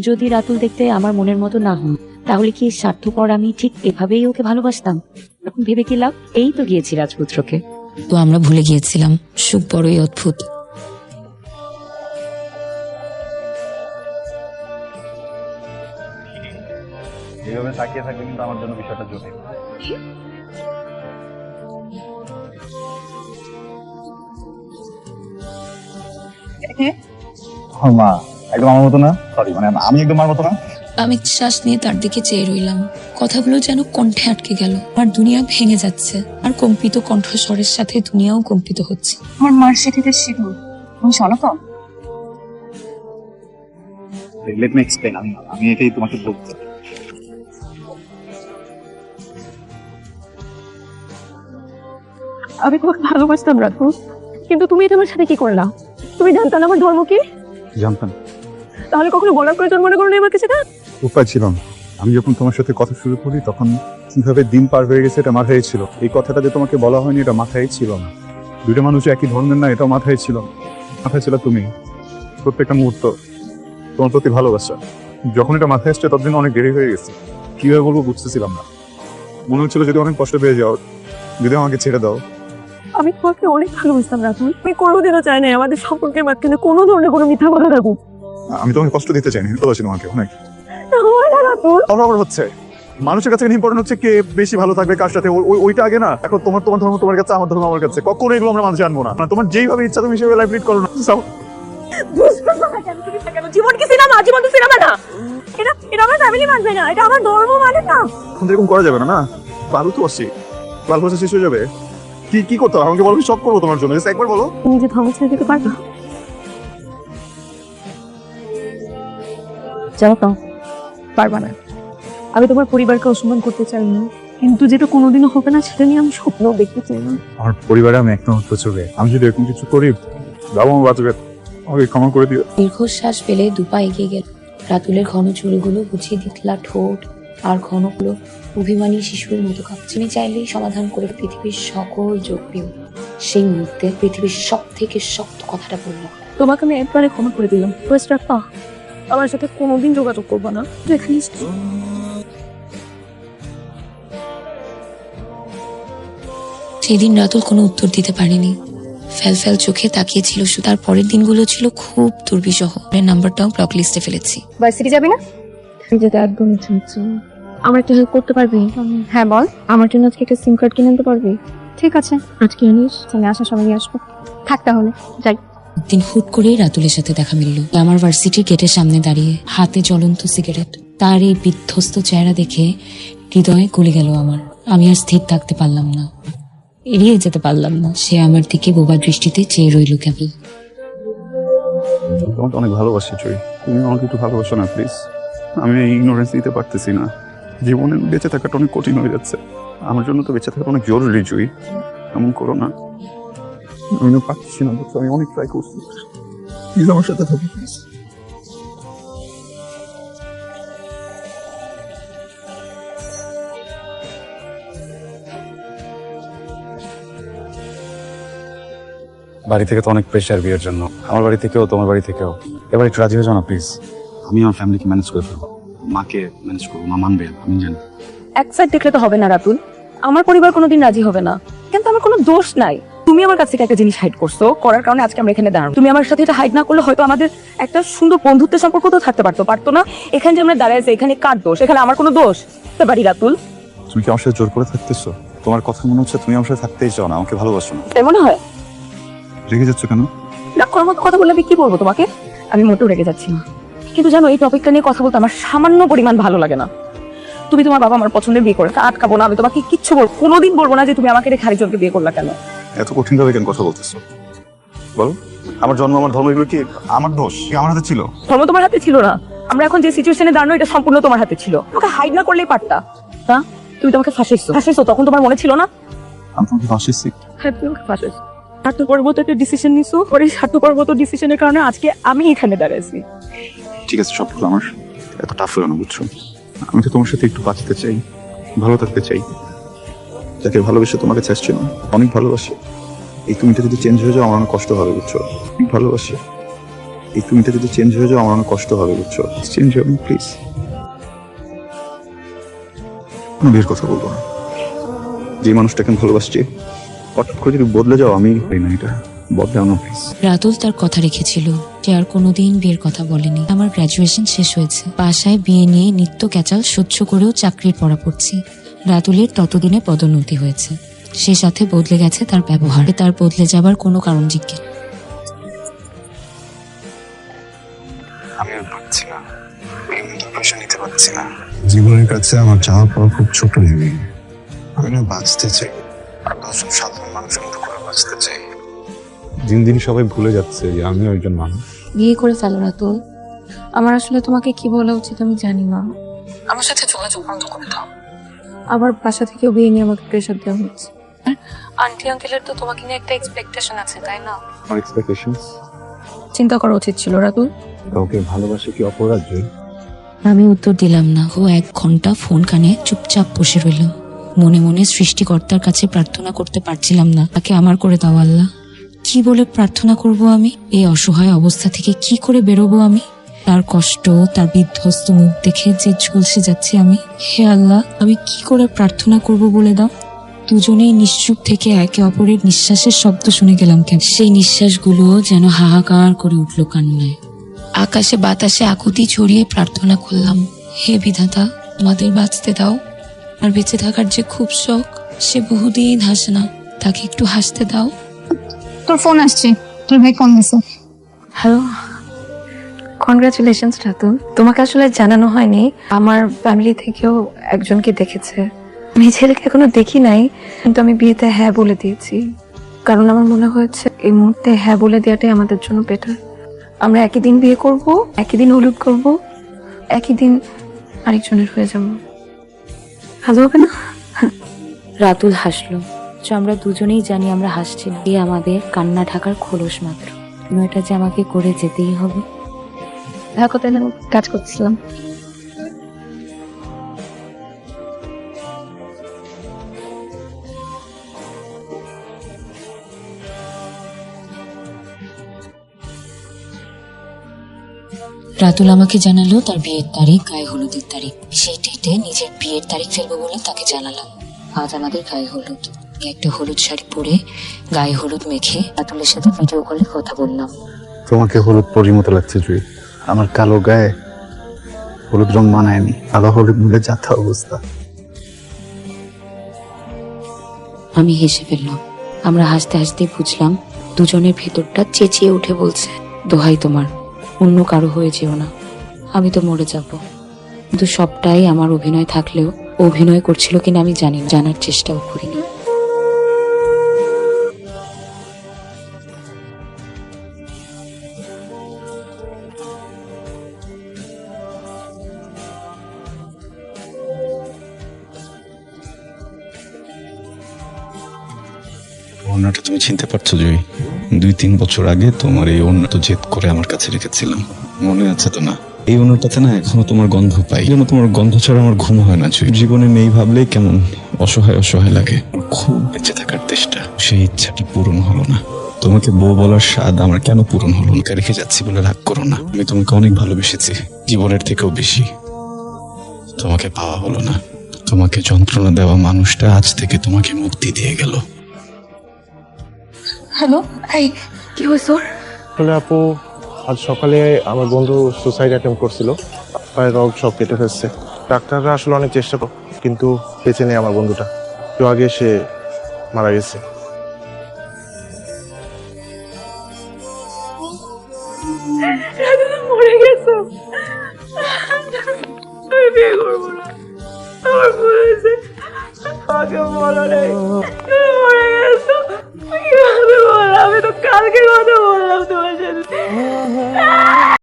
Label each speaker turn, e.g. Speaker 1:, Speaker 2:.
Speaker 1: যদি রাতুল দেখতে আমার মনের মতো না হন, তাহলে কি স্বার্থপর আমি ঠিক এভাবেই ওকে ভালোবাসতাম? এখন ভেবে কি লাভ? এই তো গিয়েছি রাজপুত্রকে।
Speaker 2: তো আমরা ভুলে গিয়েছিলাম সুখ বড়ই অদ্ভুত।
Speaker 3: এইভাবে তাকিয়ে থাকলে কিন্তু আমার জন্য বিষয়টা জটিল। মা একদম আমার মতো না, সরি মানে আমি একদম আমার মতো না।
Speaker 2: আমি শ্বাস নিয়ে তার দিকে চেয়ে রইলাম। কথাগুলো যেন কণ্ঠে আটকে গেল। আর দুনিয়া ভেঙে যাচ্ছে, আর কম্পিত কণ্ঠস্বরের সাথে দুনিয়াও কম্পিত হচ্ছে।
Speaker 4: আমার মার সাথে সিঁদুর, তুমি শোনো তো?
Speaker 3: Let me explain. আমি এটাই তোমাকে বলতে।
Speaker 4: আমি তোমাকে ভালোবাসতাম রাখো, কিন্তু তুমি এটা আমার সাথে কি করলা? তুমি জানতা না আমার ধর্ম কি?
Speaker 3: জানতাম।
Speaker 4: তাহলে কখনো বলার প্রয়োজন মনে করো না আমাকে সেটা?
Speaker 3: উপায় ছিল না। আমি যখন তোমার সাথে কথা শুরু করি তখন কিভাবে দিন পার হয়ে গেছে এটা মাথায় ছিল। এই কথাটা যে তোমাকে বলা হয়নি এটা মাথায় ছিল না। দুইটা মানুষ একই ধর্মের না এটাও মাথায় ছিল না। মাথায় ছিল তুমি, প্রত্যেকটা মুহূর্ত তোমার প্রতি ভালোবাসা। যখন এটা মাথায় আসছে ততদিন অনেক দেরি হয়ে গেছে। কিভাবে বলবো বুঝতেছিলাম না। মনে হচ্ছিল যদি অনেক কষ্ট পেয়ে যাও, যদি আমাকে ছেড়ে দাও।
Speaker 4: আমি তোমাকে অনেক ভালোবাসতাম রাখো, আমি কোনোদিনও চাই না আমাদের সম্পর্কের মাঝখানে কোনো ধরনের কোনো মিথ্যা কথা থাকুক।
Speaker 3: আমি তোমাকে কষ্ট দিতে চাইনি, ভালোবাসি তোমাকে অনেক।
Speaker 4: রাতুল,
Speaker 3: আমার হচ্ছে মানুষের কাছে ইম্পর্টেন্ট হচ্ছে কে বেশি ভালো থাকবে কার সাথে, ওইটা আগে না। এখন তোমার তোমার ধর্ম তোমার কাছে, আমার ধর্ম আমার কাছে। কখনো এগুলো আমরা মানুষ জানবো না। তোমার যেইভাবে ইচ্ছা তুমি সেভাবে লাইফ লিড করো না।
Speaker 4: জীবন কি সিনেমা? জীবন তো সিনেমা না। এটা এটা আমার ফ্যামিলি মানবে না, এটা আমার ধর্ম মানে না।
Speaker 3: এখন এরকম করা যাবে না। না ভালো তো আসছি, ভালোবাসা শেষ হয়ে যাবে। কি কি করতে হবে আমাকে বলো, আমি সব করবো তোমার জন্য। একবার বলো।
Speaker 4: তুমি যে ধর্ম ছেড়ে দিতে পারবা? যাও তো, পারবা না। আমি তোমার পরিবারকে অসম্মান করতে চাই না, কিন্তু যেটা কোনোদিনও হবে না সেটা নিয়ে আমি স্বপ্নও দেখতে চাই না।
Speaker 3: আমার পরিবারে আমি এক নম্বর চলবে। আমি যদি এরকম কিছু করি বাবা মা বাঁচবে, আমাকে ক্ষমা করে দিও।
Speaker 2: দীর্ঘশ্বাস ফেলে দুপা এগিয়ে গেল। রাতুলের ঘন চুলগুলো গুছিয়ে দিতলা ঠোঁট আর ঘনগুলো অভিমানী শিশুর মতো কাঁপছে। আমি চাইলেই সমাধান করে পৃথিবীর সকল জটিল। সেই মুহূর্তে পৃথিবীর সব থেকে শক্ত কথাটা বলল।
Speaker 4: তোমাকে আমি একবারে ক্ষমা করে দিলাম, ফার্স্ট রাখবা। আমার সাথে কোনোদিন যোগাযোগ করবা না।
Speaker 2: সেদিন রাতুল কোনো উত্তর দিতে পারেনি। ফ্যাল ফ্যাল চোখে তাকিয়েছিল শুধু। তার পরের দিনগুলো ছিল খুব দুর্বিষহ। নাম্বারটাও ব্লক লিস্টে ফেলেছি।
Speaker 4: ভার্সিটি যাবি না? যেতে একদম ইচ্ছে হচ্ছে। আমার একটা হেল্প করতে পারবি? হ্যাঁ বল। আমার জন্য আজকে একটা সিম কার্ড কিনে আনতে পারবি? ঠিক আছে, আজকে আনিস, আমি আসার সময় নিয়ে আসবো। থাক তাহলে, যাই।
Speaker 2: একদিন হুট করেই রাতুলের সাথে দেখা মিলল। আমার ভার্সিটির গেটের সামনে দাঁড়িয়ে, হাতে জ্বলন্ত সিগারেট। তার এই বিধ্বস্ত চেহারা দেখে হৃদয়ে গলে গেল আমার। আমি আর স্থির থাকতে পারলাম না, এড়িয়ে যেতে পারলাম না। সে আমার দিকে বোবা দৃষ্টিতে চেয়ে রইল কেবল।
Speaker 3: তোমাকে অনেক ভালোবাসি জয়ী, তুমি আমাকে একটু ভালোবাসো না প্লিজ। আমি এই ইগনোরেন্স দিতে পারতেছি না। জীবনে বেঁচে থাকাটা অনেক কঠিন হয়ে যাচ্ছে। আমার জন্য তো বেঁচে থাকাটা অনেক জরুরি জয়ী, এমন করো না। আমি না পারছি না, বুঝছো? আমি অনেক ট্রাই করছি, প্লিজ আমার সাথে থাকো প্লিজ। বাড়ি থেকে তো অনেক প্রেশার বিয়ের জন্য, আমার বাড়ি থেকেও তোমার বাড়ি থেকেও। এবার একটু রাজি হয়ে যাও না প্লিজ। আমি আমার ফ্যামিলিকে ম্যানেজ করে ফেলবো, মাকে ম্যানেজ করবো, মা মানবে আমি জানি।
Speaker 4: এক সাইড দেখলে তো হবে না রাতুল। আমার পরিবার কোনোদিন রাজি হবে না, কিন্তু আমার কোনো দোষ নাই। তুমি আমার কাছ থেকে একটা জিনিস হাইড করছো, করার কারণে আজকে আমরা এখানে দাঁড়ানো। তুমি আমার সাথে এটা হাইড না করলে হয়তো আমাদের একটা সুন্দর বন্ধুত্বের সম্পর্ক তো থাকতে পারতো না। এখানে যে আমরা দাঁড়াইছি, এখানে কার দোষ? এখানে আমার কোনো দোষ তো পারি রাতুল?
Speaker 3: তুমি কি আমার সাথে জোর করে থাকতেছো? তোমার কথা মনে হচ্ছে তুমি আমার সাথে থাকতেই চাও না, আমাকে ভালোবাসো না।
Speaker 4: তাই মনে হয়?
Speaker 3: রেগে যাচ্ছ কেন?
Speaker 4: রাগ করার মতো কথা বললে আমি কি বলবো তোমাকে? আমি মোটেও রেগে যাচ্ছি না, কিন্তু জানো এই টপিকটা নিয়ে কথা বলতে আমার সামান্য পরিমাণ ভালো লাগে না। তুমি তোমার বাবা আমার পছন্দের বিয়ে করে আটকাবো না, আমি তোমাকে কিচ্ছু বলবো, কোনোদিন বলবো না যে তুমি আমাকে রেখে আরেকজনকে বিয়ে করলা কেন।
Speaker 3: এত কঠিন ভাবে কেন কথা বলতেছো বলো? আমার জন্ম, আমার ধর্ম, এগুলো কি আমার দোষ? কি আমার হাতে ছিল?
Speaker 4: ধর্ম তোমার হাতে ছিল না। আমরা এখন যে সিচুয়েশনে দাঁড়ানো এটা সম্পূর্ণ তোমার হাতে ছিল। তোমাকে হাইড না করলেই পারতা। হ্যাঁ, তুমি তোমাকে ফাঁসাইছো, তখন তোমার মনে ছিল না?
Speaker 3: আমি তোমাকে ফাঁসিয়েছি?
Speaker 4: হ্যাঁ, তুমি আমাকে ফাঁসাইছো। স্বার্থপরবত একটা ডিসিশন নিছো, পরে স্বার্থপরবত ডিসিশনের কারণে আজকে আমি এখানে দাঁড়াইছি।
Speaker 3: ঠিক আছে, সব ভুল আমার। এত টাফ হলো না, বুঝছো? আমি তো তোমার সাথে একটু বাঁচতে চাই, ভালো থাকতে চাই। যাকে ভালোবেসে তোমাকে চাচ্ছি না, অনেক ভালোবাসি। এই তুমিটা যদি চেঞ্জ হয়ে যাও আমার অনেক কষ্ট হবে, বুঝছো? অনেক ভালোবাসি। এই তুমিটা যদি চেঞ্জ হয়ে যাও আমার অনেক কষ্ট হবে, বুঝছো? চেঞ্জ হবে প্লিজ। কোনো বিয়ের কথা বলবো না। যে মানুষটাকে আমি ভালোবাসছি হঠাৎ করে যদি বদলে যাও, আমি না, এটা বদলাও না প্লিজ।
Speaker 2: রাতুল তার কথা রেখেছিল, সে আর কোনোদিন বিয়ের কথা বলেনি। আমার গ্র্যাজুয়েশন শেষ হয়েছে, বাসায় বিয়ে নিয়ে নিত্য ক্যাচাল সহ্য করেও চাকরির পড়া পড়ছি। রাতুলের ততদিনে পদোন্নতি হয়েছে, সে সাথে বদলে গেছে তার ব্যবহার। তার বদলে যাবার কোনো কারণ জিজ্ঞেস
Speaker 3: আমি আর পারছি না, প্রেশার নিতে পারছি না। জীবনের কাছে আমার চাওয়া পাওয়া খুব ছোট ভেবে আমি না বাঁচতে চাই, আর সব সাধারণ মানুষের মতো করে বাঁচতে চাই। দিন দিন সবাই ভুলে যাচ্ছে যে আমিও একজন মানুষ।
Speaker 5: বিয়ে করে ফেলো রাতুল। আমার আসলে তোমাকে কি বলা উচিত আমি জানি না। আমার সাথে যোগাযোগ বন্ধ করে দাও। আবার বাসা থেকেও বিয়ে নিয়ে আমাকে প্রেশার দেওয়া হচ্ছে। আন্টি আঙ্কেলের তো তোমাকে নিয়ে একটা এক্সপেকটেশন আছে, তাই না?
Speaker 3: আমার এক্সপেকটেশনস?
Speaker 5: চিন্তা করা উচিত ছিল রাতুল।
Speaker 3: কাউকে ভালোবাসে কি অপরাধ?
Speaker 2: আমি উত্তর দিলাম না। ও 1 ঘন্টা ফোন কানে চুপচাপ বসে রইল। মনে মনে সৃষ্টিকর্তার কাছে প্রার্থনা করতে পারছিলাম না, তাকে আমার করে দাও আল্লাহ। কি বলে প্রার্থনা করব আমি? এই অসহায় অবস্থা থেকে কি করে বেরোবো আমি? তার কষ্ট, তার বিধ্বস্ত মুখ দেখে যে ঝলসে যাচ্ছে আমি। হে আল্লাহ, আমি কি করে প্রার্থনা করব বলে দাও। দুজনেই নিশ্চুপ থেকে একে অপরের নিঃশ্বাসের শব্দ শুনে গেলাম কেন। সেই নিঃশ্বাসগুলো যেন হাহাকার করে উঠল কান্নায়। আকাশে বাতাসে আকুতি ছড়িয়ে প্রার্থনা করলাম, হে বিধাতা, আমাদের বাঁচতে দাও। আর বেঁচে থাকার যে খুব শখ, সে বহুদিন হাসে না, তাকে একটু হাসতে দাও।
Speaker 6: তোর ফোন আসছে, তোর ভাই ফোন দিছে।
Speaker 5: Hello, congratulations Ratul. তোমাকে আসলে জানানো হয়নি, আমার ফ্যামিলি থেকেও একজনকে দেখেছে। আমি ছেলেকে এখনো দেখি নাই, কিন্তু আমি বিয়েতে হ্যাঁ বলে দিয়েছি। কারণ আমার মনে হয়েছে এই মুহূর্তে হ্যাঁ বলে দেওয়াটাই আমাদের জন্য বেটার। আমরা একই দিন বিয়ে করব, একই দিন হলুদ করব, একই দিন আরেকজনের হয়ে যাব। ভালো হবে না?
Speaker 1: রাতুল হাসলো। আমরা দুজনেই জানি আমরা হাসছি না, এই আমাদের কান্না ঢাকার খোলস মাত্র। এটা যে আমাকে করে যেতেই হবে।
Speaker 5: দেখো তাহলে আমি কাজ করছিলাম।
Speaker 2: রাতুল আমাকে জানালো তার বিয়ের তারিখ, গায়ে হলুদের তারিখ। সেই ডেটে নিজের বিয়ের তারিখ ফেলবো বলে তাকে জানালাম। আজ আমাদের গায়ে হলুদ। একটা হলুদ শাড়ি পরে গায়ে হলুদ মেখে রাতুলের সাথে ভিডিও কলে কথা বললাম।
Speaker 3: তোমাকে হলুদ পরির মতো লাগছে জুই। আমার কালো গায়ে হলুদ রং মানায়নি। কালো হলুদ মিলে যাতা অবস্থা।
Speaker 2: আমি হেসে ফেললাম। আমরা হাসতে হাসতে বুঝলাম দুজনের ভেতরটা চেঁচিয়ে উঠে বলছে, দোহাই তোমার, অন্য কারো হয়ে যেও না, আমি তো মরে যাব। কিন্তু সবটাই আমার অভিনয় থাকলেও অভিনয় করছিল কিনা আমি জানি না, জানার চেষ্টাও করিনি।
Speaker 7: ওড়নাটা তুমি চিনতে পারছো জয়ী? 2-3 বছর আগে তোমার এই ওড়না তো জেদ করে আমার কাছে রেখেছিলাম, মনে আছে তো না? এই ওড়নাটাতে না এখনো তোমার গন্ধ পাই, যেন তোমার গন্ধ ছাড়া আমার ঘুম হয় না জয়ী। জীবনে নেই ভাবলেই কেমন অসহায় অসহায় লাগে। খুব বেঁচে থাকার চেষ্টা, সেই ইচ্ছাটা পূরণ হলো না। তোমাকে বউ বলার স্বাদ আমার কেন পূরণ হলো না? রেখে যাচ্ছি বলে রাগ করো না, আমি তোমাকে অনেক ভালোবেসেছি, জীবনের থেকেও বেশি। তোমাকে পাওয়া হলো না। তোমাকে যন্ত্রণা দেওয়া মানুষটা আজ থেকে তোমাকে মুক্তি দিয়ে গেল।
Speaker 5: হ্যালো, এই কি হয়েছে?
Speaker 8: আসলে আপু, আজ সকালে আমার বন্ধু সুসাইড অ্যাটেম্প করছিল, পায়ের রগ সব কেটে ফেলছে। ডাক্তাররা আসলে অনেক চেষ্টা করে কিন্তু বেঁচে নেই আমার বন্ধুটা। একটু আগে সে মারা গেছে।
Speaker 4: মরে গেছো? আমি বিয়ে করবো না, আমার ভুল হয়েছে। আমাকে বলো রে, তুমি মরে গেছো। কিভাবে বললাম? আমি তো কালকে কথা বললাম তোমার সাথে।